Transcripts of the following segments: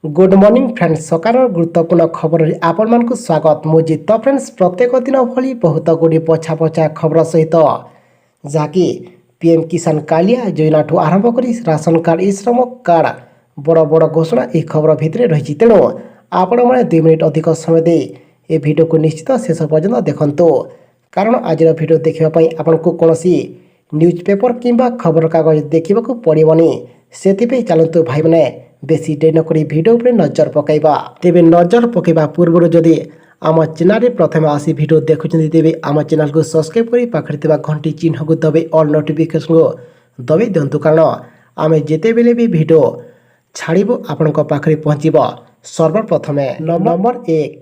Good morning friends सकार गुरुत्वपूर्ण खबर आपण को स्वागत मुझे तो फ्रेंड्स प्रत्येक दिन भली बहुत गुड़ी पछा पछा खबर सहित जहाँकि पीएम किसान कालिया योजना ठू आरंभ कर राशन कार्ड ई श्रम कार्ड बड़ बड़ घोषणा यह खबर भितर रही तेणु आपण मैंने 2 मिनिट अधिक समय दे ए वीडियो को निश्चित शेष पर्यंत देखु कारण आज वीडियो देखापी आपन को कौन न्यूज पेपर किंबा खबर कागज देखा पड़ोनी से चलतु भाई मैंने बेसी डे नक भिडियो पर नजर पकईबा तेरे नजर पकईबा पूर्व जदि आम चैनल प्रथम आसी भिडियो देखुं तेरे आम चैनल को सब्सक्राइब कर पाखे घंटी चिन्ह को दबे ऑल नोटिफिकेशन को दबे दिंतु कारण आम जिते बेले भी भिडियो छाड़ू आपण पाखे पहुँचब सर्वप्रथमे नंबर 1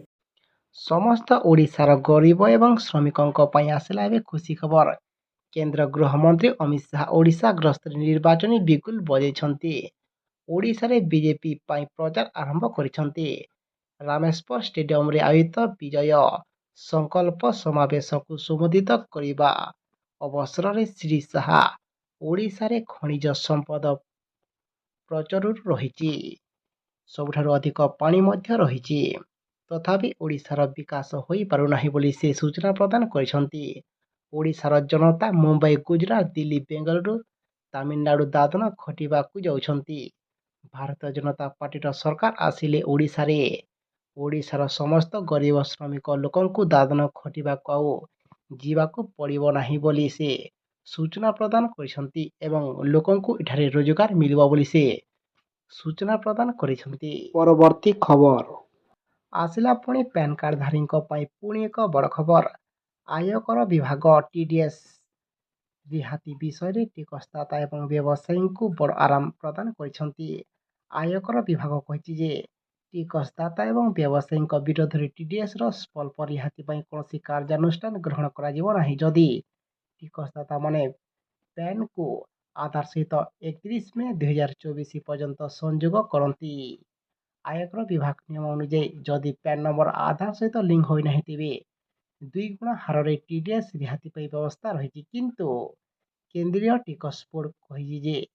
समस्त ओडिशार गरीब एवं श्रमिकों आसला एवं खुशी खबर केंद्र गृहमंत्री अमित शाह ओडिशा गस्त निर्वाचन बिगुल बजाई ओडिशारे बीजेपी प्रचार आरंभ करिसेंती रामेश्वर स्टेडियम रे आयोजित विजय संकल्प समावेश को संबोधित करिबा अवसर रे श्री शाह ओडिशारे खनिज संपद प्रचुर रहिछि सबुठारु अधिक पानी मध्य रहिछि तथापि ओडिशार विकास होई पारुनाही बोली से सूचना प्रदान करिसेंती ओडिशार जनता मुंबई गुजरात दिल्ली बेंगलुरु तमिलनाडु दादन खटिबा को जाउछंती भारतीय जनता पार्टी सरकार आसिले ओडिशार समस्त गरीब श्रमिक लोक दादन खटिबा जीवाकू पड़िबो नाही बोली से सूचना प्रदान करिसेंती एवं लोकंकु इठारे रोजगार मिलिबो बोली से सूचना प्रदान करिसेंती। परवर्ती खबर आसिला पुणी पैन कार्ड धारी पुणी एक बड़ खबर आयकर विभाग टीडीएस रिहाती विषय रे टिकसदाता एवं व्यवसायी को बड़ आराम प्रदान करिसेंती आयकर विभाग कहिछि जे टिकसदाता एवं व्यवसायी विरोध में टीडीएस स्वल्प रिहाती कौन कार्यानुष्ठान ग्रहण कर जदि टिकसदाता माने पैन को आधार सहित 31 मई 2024 पर्यंत संयोग करती आयकर विभाग नियम अनुଯାयी जदि पैन नंबर आधार सहित लिंक होना तेरे 2 गुणा हार टीडीएस रिहाती व्यवस्था रही किंतु केंद्रीय टिकस बोर्ड कही जे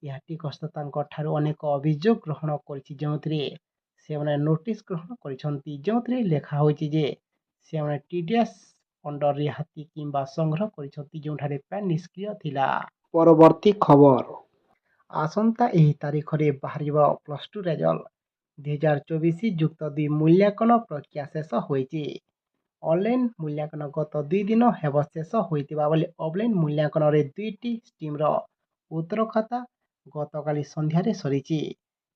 यह टिकसदाता ठारू अनेक अभियोग ग्रहण कर नोटिस ग्रहण कर लेखा होती टीडीएस अंडर रिहाती किंबा संग्रह कर पैन निष्क्रिय थिला। परवर्ती खबर आसंता एही तारीख रे बाहर +2 रेजल्ट 2024 युक्त 2 मूल्यांकन प्रक्रिया शेष होइछि ऑनलाइन मूल्यांकन गत 2 दिन हेब शेष होइतिबा बेले ऑफलाइन मूल्यांकन रे 2टी स्ट्रीम रो उत्तर खाता गतकाली संध्या रे सरीछि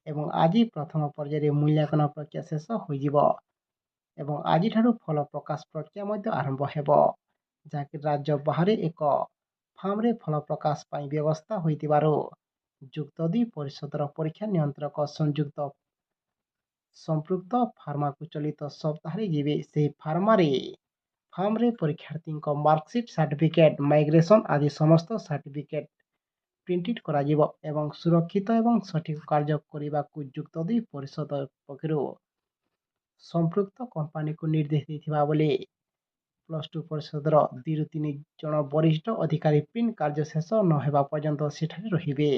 एवं आज प्रथम पर्याय मूल्यांकन प्रक्रिया शेष होइजिबो एवं आज ठारू फल प्रकाश प्रक्रिया मध्य आरंभ हेबो जाकि राज्य बाहर एक फार्म रे फल प्रकाश पाई व्यवस्था होइतिबारो युक्त 2 परिषदर परीक्षा नियंत्रक संयुक्त संपृक्त फार्मा को चलित सप्ताह जीवे से फार्मा रे परीक्षार्थी मार्कशीट सर्टिफिकेट माइग्रेशन आदि समस्त सर्टिफिकेट प्रिंटेड करा जीवो एवं सुरक्षित एवं सठिक कार्य करने को युक्त 2 परिषद पक्षर संपृक्त कंपानी को निर्देश देथिबा बोले +2 परिषदर 2 ରୁ 3 जन वरिष्ठ अधिकारी प्रिंट कार्य शेष न हेबा पर्यंत सेठारे रहिबे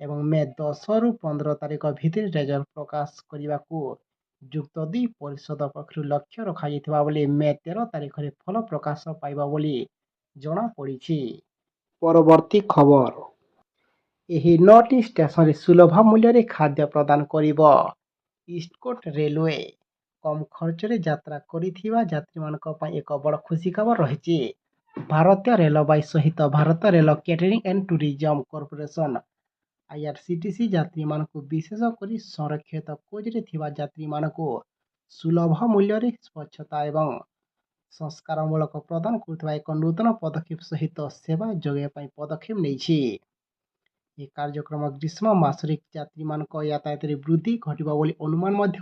एवं मे 10 ରୁ 15 तारीख भितर रेजल्ट प्रकाश करने को युक्त 2 परिषद पक्षर लक्ष्य रखा बोले मे 13 तारीख रे फल प्रकाश पाइबा बोली जना पड़ी। परवर्ती खबर यही 9टी स्टेशन सुलभ मूल्य रे खाद्य प्रदान करिबो ईस्ट कोस्ट रेलवे कम खर्च रे यात्रा करिथिबा यात्री मानक पई एक बड़ खुशी खबर रहिछि भारतीय रेलवे सहित Bharat rail catering and tourism corporation IRCTC यात्री मानक विशेषकर संरक्षित कोच रे थिबा यात्री मानक सुलभ मूल्य रे स्वच्छता एवं संस्कारमूलक प्रदान करुवा एक नूतन पदक्षेप सहित सेवा जोगाई पदक्षेप नहीं यह कार्यक्रम ग्रीष्म मासरे यात्री मानक यातायात वृद्धि घटवा बोली अनुमान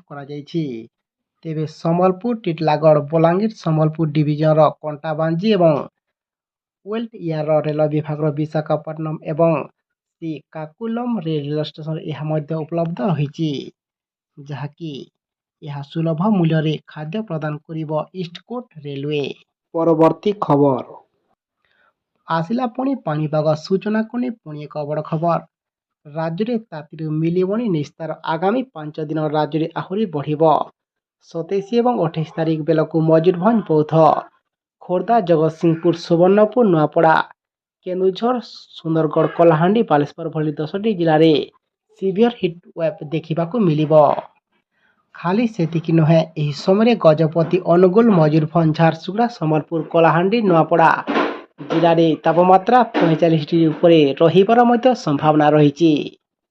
तेरे संबलपुर टिटलागढ़ बलांगीर संबलपुर डिविजन कंटाबांजी एवं वेल्ट यार रेल विभाग विशाखापट्टनम एवं श्रीकाकुलम रेल स्टेशन यह उपलब्ध रही जहाँकि यह सुलभ मूल्य रे खाद्य प्रदान करिबो ईस्ट कोस्ट रेलवे। परवर्ती खबर आसिला पुणी पाणीपाग सूचना को नहीं पुणी एक बड़ खबर ରାଜ୍ୟରେ ତାତିରୁ ମିଳିବଣି ନିସ୍ତାର ଆଗାମୀ 5 ଦିନ ରାଜ୍ୟରେ ଆହୁରି ବଢ଼ିବ। 27 ଏବଂ 28 ତାରିଖ ବେଳକୁ ମୟୂରଭଞ୍ଜ, ବୌଦ୍ଧ, ଖୋର୍ଦ୍ଧା, ଜଗତସିଂହପୁର, ସୁବର୍ଣ୍ଣପୁର, ନୂଆପଡ଼ା, କେନ୍ଦୁଝର, ସୁନ୍ଦରଗଡ଼, କଳାହାଣ୍ଡି, ବାଲେଶ୍ୱର ଭଳି 10ଟି ଜିଲ୍ଲାରେ ସିଭିୟର ହିଟ୍ ୱେଭ୍ ଦେଖିବାକୁ ମିଳିବ। ଖାଲି ସେତିକି ନୁହେଁ, ଏହି ସମୟରେ ଗଜପତି, ଅନୁଗୁଳ, ମୟୂରଭଞ୍ଜ, ଝାରସୁଗୁଡ଼ା, ସମ୍ବଲପୁର, କଳାହାଣ୍ଡି, ନୂଆପଡ଼ା ଜିଲ୍ଲାରେ ତାପମାତ୍ରା 45 ଡିଗ୍ରୀ ଉପରେ ରହିବାର ମଧ୍ୟ ସମ୍ଭାବନା ରହିଛି।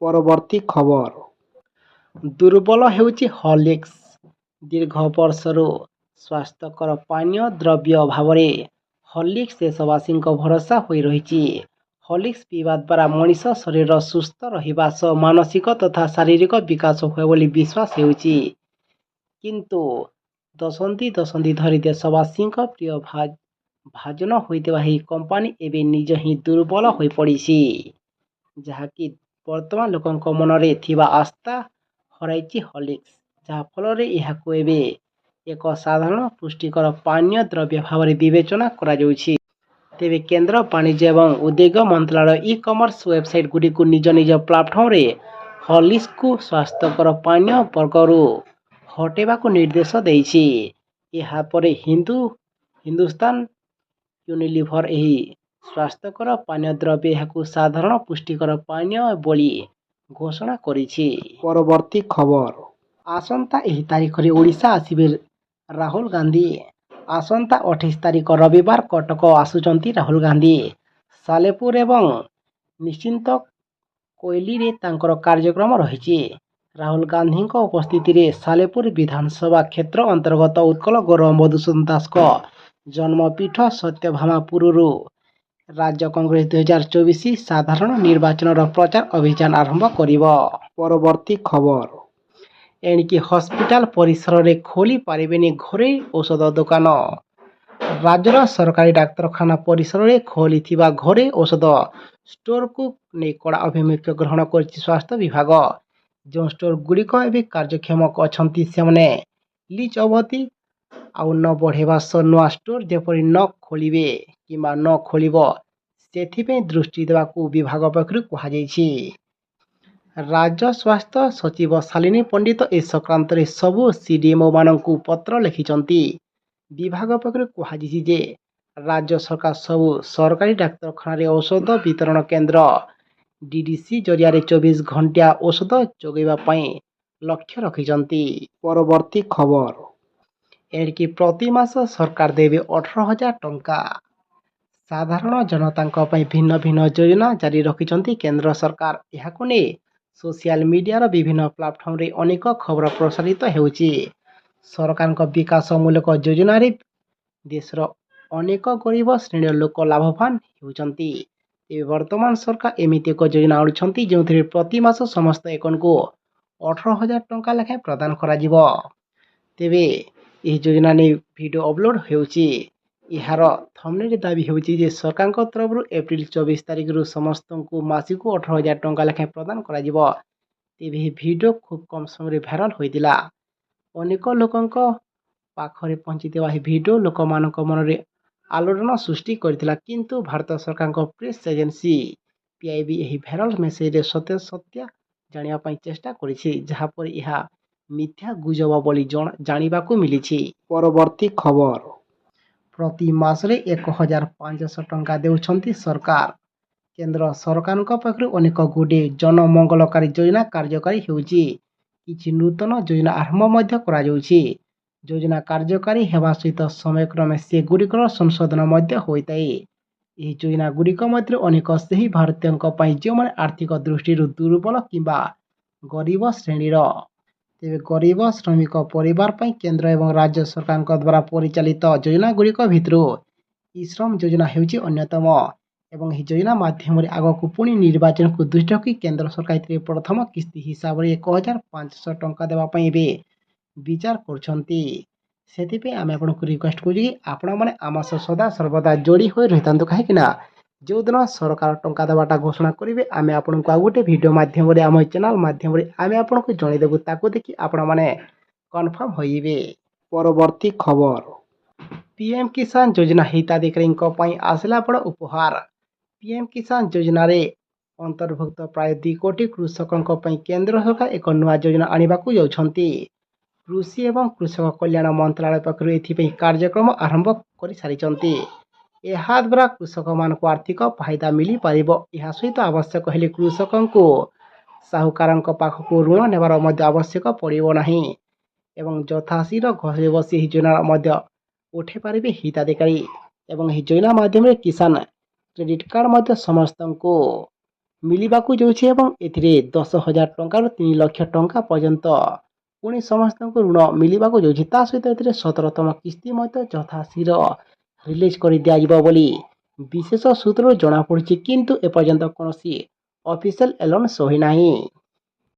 ପରବର୍ତ୍ତୀ ଖବର। ଦୁର୍ବଳ ହେଉଛି ହର୍ଲିକ୍ସ। ଦୀର୍ଘ ବର୍ଷରୁ ସ୍ୱାସ୍ଥ୍ୟକର ପାନୀୟ ଦ୍ରବ୍ୟ ଭାବରେ ହର୍ଲିକ୍ସ ଦେଶବାସୀଙ୍କ ଭରସା ହୋଇ ରହିଛି। ହର୍ଲିକ୍ସ ପିଇବା ଦ୍ୱାରା ମଣିଷ ଶରୀର ସୁସ୍ଥ ରହିବା ସହ ମାନସିକ ତଥା ଶାରୀରିକ ବିକାଶ ହୁଏ ବୋଲି ବିଶ୍ୱାସ ହେଉଛି। କିନ୍ତୁ ଦଶନ୍ଧି ଧରି ଦେଶବାସୀଙ୍କ ପ୍ରିୟ ଭାଜନ ହୋଇଥିବା ଏହି କମ୍ପାନୀ ଏବେ ନିଜ ହିଁ ଦୁର୍ବଳ ହୋଇପଡ଼ିଛି, ଯାହାକି ବର୍ତ୍ତମାନ ଲୋକଙ୍କ ମନରେ ଥିବା ଆସ୍ଥା ହରାଇଛି ହର୍ଲିକ୍ସ, ଯାହାଫଳରେ ଏହାକୁ ଏବେ ଏକ ସାଧାରଣ ପୁଷ୍ଟିକର ପାନୀୟ ଦ୍ରବ୍ୟ ଭାବରେ ବିବେଚନା କରାଯାଉଛି। ତେବେ କେନ୍ଦ୍ର ବାଣିଜ୍ୟ ଏବଂ ଉଦ୍ୟୋଗ ମନ୍ତ୍ରଣାଳୟ ଇ-କମର୍ସ ୱେବସାଇଟ୍ ଗୁଡ଼ିକୁ ନିଜ ନିଜ ପ୍ଲାଟଫର୍ମରେ ହର୍ଲିକ୍ସକୁ ସ୍ୱାସ୍ଥ୍ୟକର ପାନୀୟ ବର୍ଗରୁ ହଟାଇବାକୁ ନିର୍ଦ୍ଦେଶ ଦେଇଛି। ଏହାପରେ ହିନ୍ଦୁସ୍ତାନ ୟୁନିଲିଭର ଏହି ସ୍ୱାସ୍ଥ୍ୟକର ପାନୀୟ ଦ୍ରବ୍ୟ ଏହାକୁ ସାଧାରଣ ପୁଷ୍ଟିକର ପାନୀୟ ବୋଲି ଘୋଷଣା କରିଛି। ପରବର୍ତ୍ତୀ ଖବର। ଆସନ୍ତା ଏହି ତାରିଖରେ ଓଡ଼ିଶା ଆସିବେ ରାହୁଲ ଗାନ୍ଧୀ। ଆସନ୍ତା 28 ତାରିଖ ରବିବାର କଟକ ଆସୁଛନ୍ତି ରାହୁଲ ଗାନ୍ଧୀ। ସାଲେପୁର ଏବଂ ନିଶ୍ଚିନ୍ତ କୋଇଲିରେ ତାଙ୍କର କାର୍ଯ୍ୟକ୍ରମ ରହିଛି। ରାହୁଲ ଗାନ୍ଧୀଙ୍କ ଉପସ୍ଥିତିରେ ସାଲେପୁର ବିଧାନସଭା କ୍ଷେତ୍ର ଅନ୍ତର୍ଗତ ଉତ୍କଳ ଗୌରବ ମଧୁସୂଦନ ଦାସଙ୍କ ଜନ୍ମପୀଠ ସତ୍ୟଭାମାପୁରରୁ ରାଜ୍ୟ କଂଗ୍ରେସ 2024 ସାଧାରଣ ନିର୍ବାଚନର ପ୍ରଚାର ଅଭିଯାନ ଆରମ୍ଭ କରିବ। ପରବର୍ତ୍ତୀ ଖବର। ଏଣିକି ହସ୍ପିଟାଲ ପରିସରରେ ଖୋଲି ପାରିବେନି ଘରୋଇ ଔଷଧ ଦୋକାନ। ରାଜ୍ୟର ସରକାରୀ ଡାକ୍ତରଖାନା ପରିସରରେ ଖୋଲିଥିବା ଘରୋଇ ଔଷଧ ଷ୍ଟୋରକୁ ନେଇ କଡ଼ା ଆଭିମୁଖ୍ୟ ଗ୍ରହଣ କରିଛି ସ୍ୱାସ୍ଥ୍ୟ ବିଭାଗ। ଯେଉଁ ଷ୍ଟୋରଗୁଡ଼ିକ ଏବେ କାର୍ଯ୍ୟକ୍ଷମ ଅଛନ୍ତି ସେମାନେ ଲିଜ୍ ଅବଧି ଆଉ ନ ବଢ଼ାଇବା ସହ ନୂଆ ଷ୍ଟୋର ଯେପରି ନ ଖୋଲିବେ କିମ୍ବା ନ ଖୋଲିବ ସେଥିପାଇଁ ଦୃଷ୍ଟି ଦେବାକୁ ବିଭାଗ ପକ୍ଷରୁ କୁହାଯାଇଛି। ରାଜ୍ୟ ସ୍ୱାସ୍ଥ୍ୟ ସଚିବ ଶାଲିନୀ ପଣ୍ଡିତ ଏ ସଂକ୍ରାନ୍ତରେ ସବୁ ସିଡିଏମ୍ଓମାନଙ୍କୁ ପତ୍ର ଲେଖିଛନ୍ତି। ବିଭାଗ ପକ୍ଷରୁ କୁହାଯାଇଛି ଯେ ରାଜ୍ୟ ସରକାର ସବୁ ସରକାରୀ ଡାକ୍ତରଖାନାରେ ଔଷଧ ବିତରଣ କେନ୍ଦ୍ର ଡିଡିସି ଜରିଆରେ 24 ଘଣ୍ଟିଆ ଔଷଧ ଯୋଗାଇବା ପାଇଁ ଲକ୍ଷ୍ୟ ରଖିଛନ୍ତି। ପରବର୍ତ୍ତୀ ଖବର। ଏଣିକି ପ୍ରତି ମାସ ସରକାର ଦେବେ 18,000 ଟଙ୍କା। ସାଧାରଣ ଜନତାଙ୍କ ପାଇଁ ଭିନ୍ନ ଭିନ୍ନ ଯୋଜନା ଜାରି ରଖିଛନ୍ତି କେନ୍ଦ୍ର ସରକାର। ଏହାକୁ ନେଇ ସୋସିଆଲ ମିଡିଆର ବିଭିନ୍ନ ପ୍ଲାଟଫର୍ମରେ ଅନେକ ଖବର ପ୍ରସାରିତ ହେଉଛି। ସରକାରଙ୍କ ବିକାଶମୂଳକ ଯୋଜନାରେ ଦେଶର ଅନେକ ଗରିବ ଶ୍ରେଣୀର ଲୋକ ଲାଭବାନ ହେଉଛନ୍ତି। ତେବେ ବର୍ତ୍ତମାନ ସରକାର ଏମିତି ଏକ ଯୋଜନା ଆଣୁଛନ୍ତି ଯେଉଁଥିରେ ପ୍ରତି ମାସ ସମସ୍ତ ଏକକଙ୍କୁ 18,000 ଟଙ୍କା ଲେଖାଏଁ ପ୍ରଦାନ କରାଯିବ। ତେବେ ଏହି ଯୋଜନା ନେଇ ଭିଡ଼ିଓ ଅପଲୋଡ଼ ହେଉଛି। ଏହାର ଥମ୍ବନେଲ୍ ଦାବି ହେଉଛି ଯେ ସରକାରଙ୍କ ତରଫରୁ ଏପ୍ରିଲ 24 ତାରିଖରୁ ସମସ୍ତଙ୍କୁ ମାସକୁ 18,000 ଟଙ୍କା ଲେଖାଏଁ ପ୍ରଦାନ କରାଯିବ। ତେବେ ଏହି ଭିଡ଼ିଓ ଖୁବ୍ କମ୍ ସମୟରେ ଭାଇରାଲ ହୋଇଥିଲା। ଅନେକ ଲୋକଙ୍କ ପାଖରେ ପହଞ୍ଚିଥିବା ଏହି ଭିଡ଼ିଓ ଲୋକମାନଙ୍କ ମନରେ ଆଲୋଡ଼ନ ସୃଷ୍ଟି କରିଥିଲା। କିନ୍ତୁ ଭାରତ ସରକାରଙ୍କ ପ୍ରେସ୍ ଏଜେନ୍ସି ପିଆଇବି ଏହି ଭାଇରାଲ ମେସେଜର ସତ୍ୟାସତ୍ୟ ଜାଣିବା ପାଇଁ ଚେଷ୍ଟା କରିଛି, ଯାହାପରେ ଏହା ମିଥ୍ୟା ଗୁଜବ ବୋଲି ଜାଣିବାକୁ ମିଳିଛି। ପରବର୍ତ୍ତୀ ଖବର। ପ୍ରତି ମାସରେ 1,500 ଟଙ୍କା ଦେଉଛନ୍ତି ସରକାର। କେନ୍ଦ୍ର ସରକାରଙ୍କ ପାଖରୁ ଅନେକ ଗୁଡ଼ିଏ ଜନମଙ୍ଗଳକାରୀ ଯୋଜନା କାର୍ଯ୍ୟକାରୀ ହେଉଛି। କିଛି ନୂତନ ଯୋଜନା ଆରମ୍ଭ ମଧ୍ୟ କରାଯାଉଛି। ଯୋଜନା କାର୍ଯ୍ୟକାରୀ ହେବା ସହିତ ସମୟକ୍ରମେ ସେଗୁଡ଼ିକର ସଂଶୋଧନ ମଧ୍ୟ ହୋଇଥାଏ। ଏହି ଯୋଜନାଗୁଡ଼ିକ ମଧ୍ୟରୁ ଅନେକ ସେହି ଭାରତୀୟଙ୍କ ପାଇଁ ଯେଉଁମାନେ ଆର୍ଥିକ ଦୃଷ୍ଟିରୁ ଦୁର୍ବଳ କିମ୍ବା ଗରିବ ଶ୍ରେଣୀର। ତେବେ ଗରିବ ଶ୍ରମିକ ପରିବାର ପାଇଁ କେନ୍ଦ୍ର ଏବଂ ରାଜ୍ୟ ସରକାରଙ୍କ ଦ୍ୱାରା ପରିଚାଳିତ ଯୋଜନାଗୁଡ଼ିକ ଭିତରୁ ଇ-ଶ୍ରମ ଯୋଜନା ହେଉଛି ଅନ୍ୟତମ ଏବଂ ଏହି ଯୋଜନା ମାଧ୍ୟମରେ ଆଗକୁ ପୁଣି ନିର୍ବାଚନକୁ ଦୃଷ୍ଟିରେ ରଖି କେନ୍ଦ୍ର ସରକାର ଏଥିରେ ପ୍ରଥମ କିସ୍ତି ହିସାବରେ 1,500 ଟଙ୍କା ଦେବା ପାଇଁ ଏବେ ବିଚାର କରୁଛନ୍ତି। ସେଥିପାଇଁ ଆମେ ଆପଣଙ୍କୁ ରିକ୍ୱେଷ୍ଟ କରୁଛୁ କି ଆପଣମାନେ ଆମ ସହ ସଦା ସର୍ବଦା ଯୋଡ଼ି ହୋଇ ରହିଥାନ୍ତୁ, କାହିଁକିନା ଯେଉଁଦିନ ସରକାର ଟଙ୍କା ଦେବାଟା ଘୋଷଣା କରିବେ ଆମେ ଆପଣଙ୍କୁ ଆଉ ଗୋଟେ ଭିଡ଼ିଓ ମାଧ୍ୟମରେ ଆମ ଚ୍ୟାନେଲ ମାଧ୍ୟମରେ ଆମେ ଆପଣଙ୍କୁ ଜଣାଇଦେବୁ। ତାକୁ ଦେଖି ଆପଣମାନେ କନଫର୍ମ ହୋଇଯିବେ। ପରବର୍ତ୍ତୀ ଖବର। ପିଏମ୍ କିଷାନ ଯୋଜନା ହିତାଧିକାରୀଙ୍କ ପାଇଁ ଆସିଲା ବଡ଼ ଉପହାର। ପିଏମ୍ କିଷାନ ଯୋଜନାରେ ଅନ୍ତର୍ଭୁକ୍ତ ପ୍ରାୟ 2 କୋଟି କୃଷକଙ୍କ ପାଇଁ କେନ୍ଦ୍ର ସରକାର ଏକ ନୂଆ ଯୋଜନା ଆଣିବାକୁ ଯାଉଛନ୍ତି। କୃଷି ଏବଂ କୃଷକ କଲ୍ୟାଣ ମନ୍ତ୍ରାଳୟ ପକ୍ଷରୁ ଏଥିପାଇଁ କାର୍ଯ୍ୟକ୍ରମ ଆରମ୍ଭ କରିସାରିଛନ୍ତି। ଏହାଦ୍ୱାରା କୃଷକମାନଙ୍କୁ ଆର୍ଥିକ ଫାଇଦା ମିଳିପାରିବ। ଏହା ସହିତ ଆବଶ୍ୟକ ହେଲେ କୃଷକଙ୍କୁ ସାହୁକାରଙ୍କ ପାଖକୁ ଋଣ ନେବାର ମଧ୍ୟ ଆବଶ୍ୟକ ପଡ଼ିବ ନାହିଁ ଏବଂ ଯଥାଶୀଘ୍ର ଘରେ ବସି ଏହି ଯୋଜନା ମଧ୍ୟ ଉଠାଇ ପାରିବେ ହିତାଧିକାରୀ। ଏବଂ ଏହି ଯୋଜନା ମାଧ୍ୟମରେ କିଷାନ କ୍ରେଡିଟ୍ କାର୍ଡ଼ ମଧ୍ୟ ସମସ୍ତଙ୍କୁ ମିଳିବାକୁ ଯାଉଛି ଏବଂ ଏଥିରେ 10,000 ଟଙ୍କାରୁ 3 ଲକ୍ଷ ଟଙ୍କା ପର୍ଯ୍ୟନ୍ତ ପୁଣି ସମସ୍ତଙ୍କୁ ଋଣ ମିଳିବାକୁ ଯାଉଛି। ତା ସହିତ ଏଥିରେ 17ତମ କିସ୍ତି ମଧ୍ୟ ଯଥାଶୀଘ୍ର ରିଲିଜ୍ କରି ଦିଆଯିବ ବୋଲି ବିଶେଷ ସୂତ୍ରରୁ ଜଣାପଡ଼ିଛି, କିନ୍ତୁ ଏପର୍ଯ୍ୟନ୍ତ କୌଣସି ଅଫିସିଆଲ ଆଲାଉନ୍ସ ହୋଇନାହିଁ।